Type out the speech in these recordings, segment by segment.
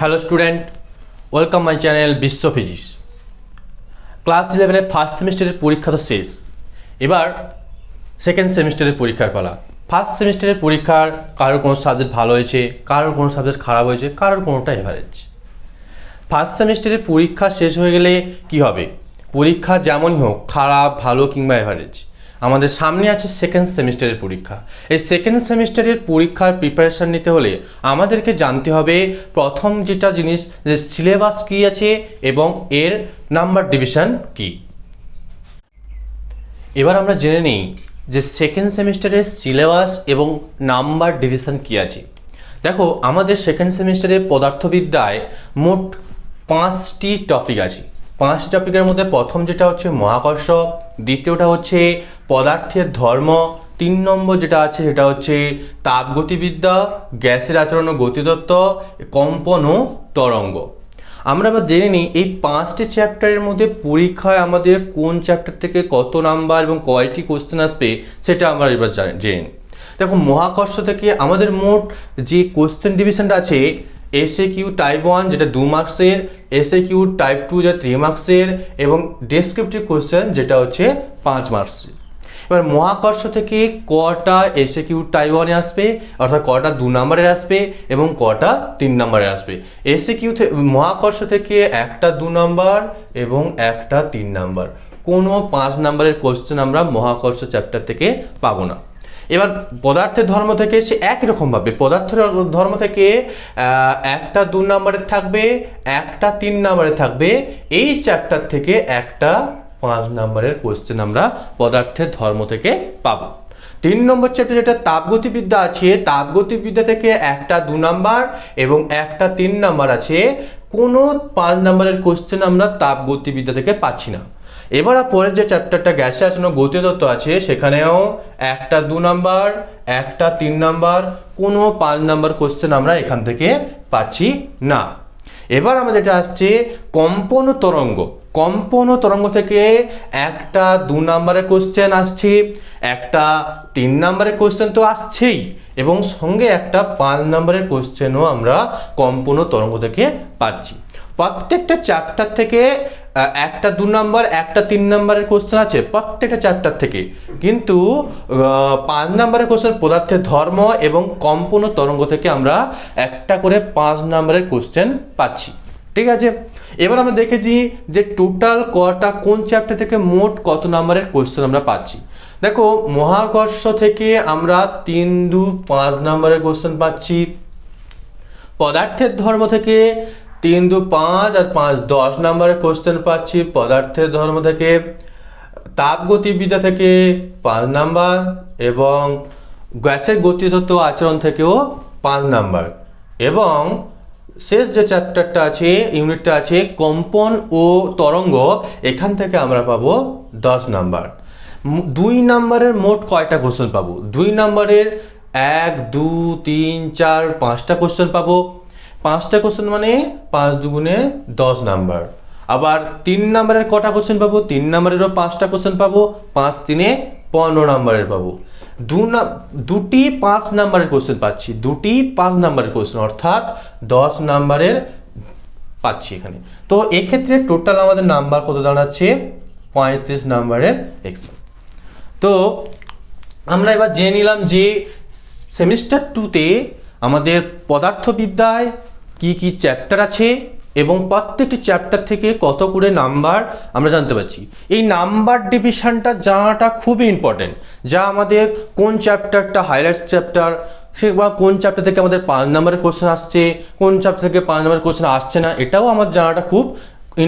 Hello student, welcome my channel বিশ্ব physics. Class 11-এর first সেমিস্টারের পরীক্ষা তো শেষ, এবার সেকেন্ড সেমিস্টারের পরীক্ষার পালা। ফার্স্ট সেমিস্টারের পরীক্ষার কারোর কোনো সাবজেক্ট ভালো হয়েছে, কারোর কোনো সাবজেক্ট খারাপ হয়েছে, কারোর কোনোটা এভারেজ। ফার্স্ট সেমিস্টারের পরীক্ষা শেষ হয়ে গেলে কি হবে? পরীক্ষা যেমনই হোক, খারাপ, ভালো কিংবা এভারেজ, আমাদের সামনে আছে সেকেন্ড সেমিস্টারের পরীক্ষা। এই সেকেন্ড সেমিস্টারের পরীক্ষার প্রিপারেশান নিতে হলে আমাদেরকে জানতে হবে প্রথম যেটা জিনিস, যে সিলেবাস কী আছে এবং এর নাম্বার ডিভিশন কী। এবার আমরা জেনে নিই যে সেকেন্ড সেমিস্টারের সিলেবাস এবং নাম্বার ডিভিশন কী আছে। দেখো, আমাদের সেকেন্ড সেমিস্টারে পদার্থবিদ্যায় মোট 5টি টপিক আছে। 5 টপিকের মধ্যে প্রথম যেটা হচ্ছে মহাকর্ষ, দ্বিতীয়টা হচ্ছে পদার্থের ধর্ম, 3 নম্বর যেটা আছে সেটা হচ্ছে তাপগতিবিদ্যা, গ্যাসের আচরণ ও গতিতত্ত্ব, কম্পন ও তরঙ্গ। আমরা এবার জেনে নিই এই 5টি চ্যাপ্টারের মধ্যে পরীক্ষায় আমাদের কোন চ্যাপ্টার থেকে কত নাম্বার এবং কয়টি কোশ্চেন আসবে সেটা আমরা এবার জেনে নিই। দেখো, মহাকর্ষ থেকে আমাদের মোট যে কোশ্চেন ডিভিশনটা আছে, এসএকিউ টাইপ 1 যেটা 2 মার্কসের, এসএকিউ টাইপ 2 যেটা 3 মার্কসের এবং ডেসক্রিপটিভ কোশ্চেন যেটা হচ্ছে 5 মার্কসের। এবার মহাকর্ষ থেকে কটা এসএকিউ টাইপ 1-এ আসবে, অর্থাৎ কটা 2 নম্বরের আসবে এবং কটা 3 নম্বরে আসবে। এসএকিউ মহাকর্ষ থেকে একটা 2 নম্বর এবং একটা 3 নম্বর, কোনো 5 নম্বরের কোশ্চেন আমরা মহাকর্ষ চ্যাপ্টার থেকে পাবো না। এবার পদার্থের ধর্ম থেকে সে একই রকমভাবে পদার্থের ধর্ম থেকে একটা 2 নম্বরের থাকবে, একটা 3 নম্বরের থাকবে। এই চ্যাপ্টার থেকে একটা 5 নম্বরের কোশ্চেন আমরা পদার্থের ধর্ম থেকে পাবো। 3 নম্বর চ্যাপ্টার যেটা তাপগতিবিদ্যা আছে, তাপগতিবিদ্যা থেকে একটা 2 নম্বর এবং একটা 3 নম্বর আছে। কোনো 5 নম্বরের কোশ্চেন আমরা তাপগতিবিদ্যা থেকে পাচ্ছি না। এবার পরের যে চ্যাপ্টারটা গ্যাসের আচরণ ও গতিতত্ত্ব আছে, সেখানেও একটা 2 নম্বর, একটা 3 নম্বর, কোনো 5 নম্বর কোশ্চেন আমরা এখান থেকে পাচ্ছি না। এবার আমরা যেটা আসছে কম্পন ও তরঙ্গ। কম্পন ও তরঙ্গ থেকে একটা 2 নম্বরের কোশ্চেন আসছে, একটা 3 নম্বরের কোশ্চেন তো আসছেই এবং সঙ্গে একটা 5 নম্বরের কোশ্চেনও আমরা কম্পন ও তরঙ্গ থেকে পাচ্ছি। প্রত্যেকটা চ্যাপ্টার থেকে একটা 2 নম্বর, একটা 3 নম্বরের কোশ্চেন আছে প্রত্যেকটা চ্যাপ্টার থেকে, কিন্তু 5 নম্বরের কোশ্চেন পদার্থের ধর্ম এবং কম্পন ও তরঙ্গ থেকে আমরা একটা করে 5 নম্বরের কোশ্চেন পাচ্ছি। ঠিক আছে, এবার আমরা দেখেছি যে টোটাল কটা কোন চ্যাপ্টার থেকে মোট কত নম্বরের কোশ্চেন আমরা পাচ্ছি। দেখো, মহাকর্ষ থেকে আমরা 3, 2, 5 নম্বরের কোশ্চেন পাচ্ছি। পদার্থের ধর্ম থেকে 3, 2, 5 আর 5 10 নম্বরের কোশ্চেন পাচ্ছি পদার্থের ধর্ম থেকে। তাপগতিবিদ্যা থেকে 5 নাম্বার এবং গ্যাসের গতিতত্ত্ব আচরণ থেকেও 5 নাম্বার। এবং শেষ যে চ্যাপ্টারটা আছে, ইউনিটটা আছে কম্পন ও তরঙ্গ, এখান থেকে আমরা পাবো 10 নাম্বার। 2 নম্বরের মোট কয়টা কোশ্চেন পাবো? 2 নম্বরের 1, 2, 3, 4, 5টা কোশ্চেন পাবো। 5টা কোশ্চেন মানে 5 দুগুণে 10 নাম্বার। আবার 3 নম্বরের কটা কোশ্চেন পাবো? 3 নম্বরেরও 5টা কোশ্চেন পাবো, 5 3 15 নম্বরের পাবো। দুটি 5 নম্বরের কোশ্চেন পাচ্ছি, দুটি 5 নম্বরের কোশ্চেন, অর্থাৎ 10 নম্বরের পাচ্ছি এখানে। তো এক্ষেত্রে টোটাল আমাদের নাম্বার কত দাঁড়াচ্ছে? 35 নম্বরের এক্সাম। তো আমরা এবার জেনে নিলাম যে সেমিস্টার 2-তে আমাদের পদার্থবিদ্যায় কি কি চ্যাপ্টার আছে এবং প্রত্যেকটি চ্যাপ্টার থেকে কত করে নাম্বার আমরা জানতে পারছি। এই নাম্বার ডিভিশনটা জানাটা খুবই ইম্পর্টেন্ট, যা আমাদের কোন চ্যাপ্টারটা হাইলাইটস চ্যাপ্টার, সে বা কোন চ্যাপ্টার থেকে আমাদের 5 নম্বরের কোশ্চেন আসছে, কোন চ্যাপ্টার থেকে 5 নম্বরের কোশ্চেন আসছে না, এটাও আমার জানাটা খুব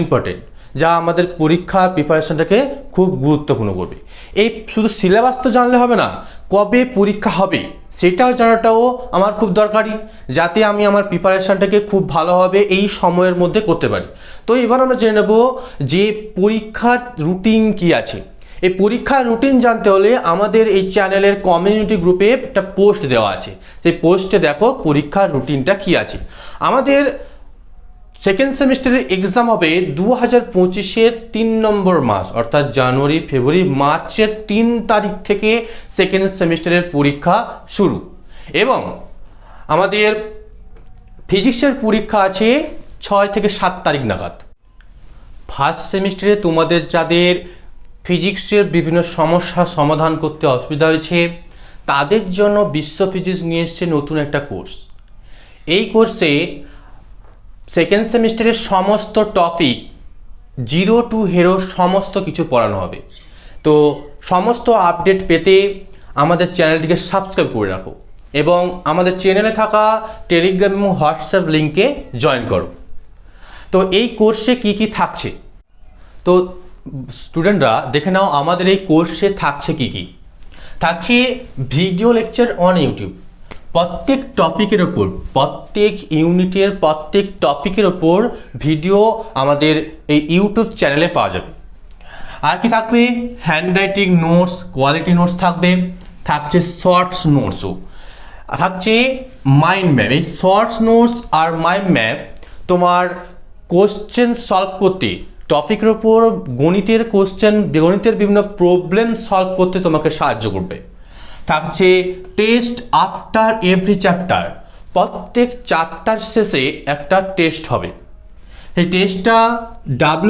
ইম্পর্টেন্ট, যা আমাদের পরীক্ষার প্রিপারেশনটাকে খুব গুরুত্বপূর্ণ করবে। এই শুধু সিলেবাস তো জানলে হবে না, কবে পরীক্ষা হবে সেটাও জানাটাও আমার খুব দরকারি, যাতে আমি আমার প্রিপারেশনটাকে খুব ভালোভাবে এই সময়ের মধ্যে করতে পারি। তো এবার আমরা জেনে নেব যে পরীক্ষার রুটিন কি আছে। এই পরীক্ষার রুটিন জানতে হলে আমাদের এই চ্যানেলের কমিউনিটি গ্রুপে একটা পোস্ট দেওয়া আছে, সেই পোস্টে দেখো পরীক্ষার রুটিনটা কি আছে। আমাদের সেকেন্ড সেমিস্টারের এক্সাম হবে 2025-এর 3 নম্বর মাস, অর্থাৎ জানুয়ারি, ফেব্রুয়ারি, মার্চের 3 তারিখ থেকে সেকেন্ড সেমিস্টারের পরীক্ষা শুরু। এবং আমাদের ফিজিক্সের পরীক্ষা আছে 6 থেকে 7 তারিখ নাগাদ। ফার্স্ট সেমিস্টারে তোমাদের যাদের ফিজিক্সের বিভিন্ন সমস্যা সমাধান করতে অসুবিধা হয়েছে তাদের জন্য বিশ্ব ফিজিক্স নিয়ে এসছে নতুন একটা কোর্স। এই কোর্সে সেকেন্ড সেমিস্টারের সমস্ত টপিক জিরো টু হিরো সমস্ত কিছু পড়ানো হবে। তো সমস্ত আপডেট পেতে আমাদের চ্যানেলটিকে সাবস্ক্রাইব করে রাখো এবং আমাদের চ্যানেলে থাকা টেলিগ্রাম এবং হোয়াটসঅ্যাপ লিঙ্কে জয়েন করো। তো এই কোর্সে কি কি থাকছে, তো স্টুডেন্টরা দেখে নাও আমাদের এই কোর্সে থাকছে কি কি। থাকছে ভিডিও লেকচার অন ইউটিউব, প্রত্যেক টপিকের ওপর, প্রত্যেক ইউনিটের প্রত্যেক টপিকের ওপর ভিডিও আমাদের এই ইউটিউব চ্যানেলে পাওয়া যাবে। আর কি থাকবে, হ্যান্ডরাইটিং নোটস, কোয়ালিটি নোটস থাকবে, থাকছে শর্টস নোটসও, থাকছে মাইন্ড ম্যাপ। এই শর্টস নোটস আর মাইন্ড ম্যাপ তোমার কোশ্চেন সলভ করতে, টপিকের ওপর গণিতের কোশ্চেন, গণিতের বিভিন্ন প্রবলেম সলভ করতে তোমাকে সাহায্য করবে। থাকছে টেস্ট আফটার এভরি চ্যাপ্টার, প্রত্যেক চ্যাপ্টার শেষে একটা টেস্ট হবে। এই টেস্টটা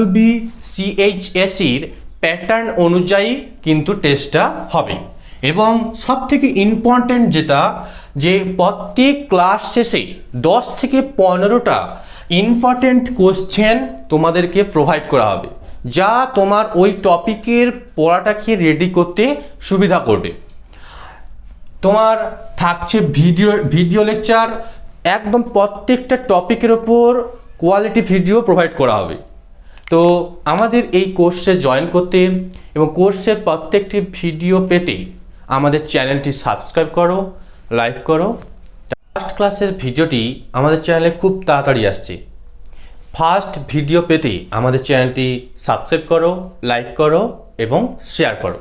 WBCHSEর প্যাটার্ন অনুযায়ী কিন্তু টেস্টটা হবে। এবং সব থেকে ইম্পর্ট্যান্ট যেটা, যে প্রত্যেক ক্লাস শেষে 10 থেকে 15টা ইম্পর্ট্যান্ট কোশ্চেন তোমাদেরকে প্রোভাইড করা হবে, যা তোমার ওই টপিকের পড়াটাকে রেডি করতে সুবিধা করবে। তোমার থাকছে ভিডিও লেকচার, একদম প্রত্যেকটা টপিকের ওপর কোয়ালিটি ভিডিও প্রোভাইড করা হবে। তো আমাদের এই কোর্সে জয়েন করতে এবং কোর্সের প্রত্যেকটি ভিডিও পেতে আমাদের চ্যানেলটি সাবস্ক্রাইব করো, লাইক করো। ফার্স্ট ক্লাসের ভিডিওটি আমাদের চ্যানেলে খুব তাড়াতাড়ি আসছে। ফার্স্ট ভিডিও পেতে আমাদের চ্যানেলটি সাবস্ক্রাইব করো, লাইক করো এবং শেয়ার করো।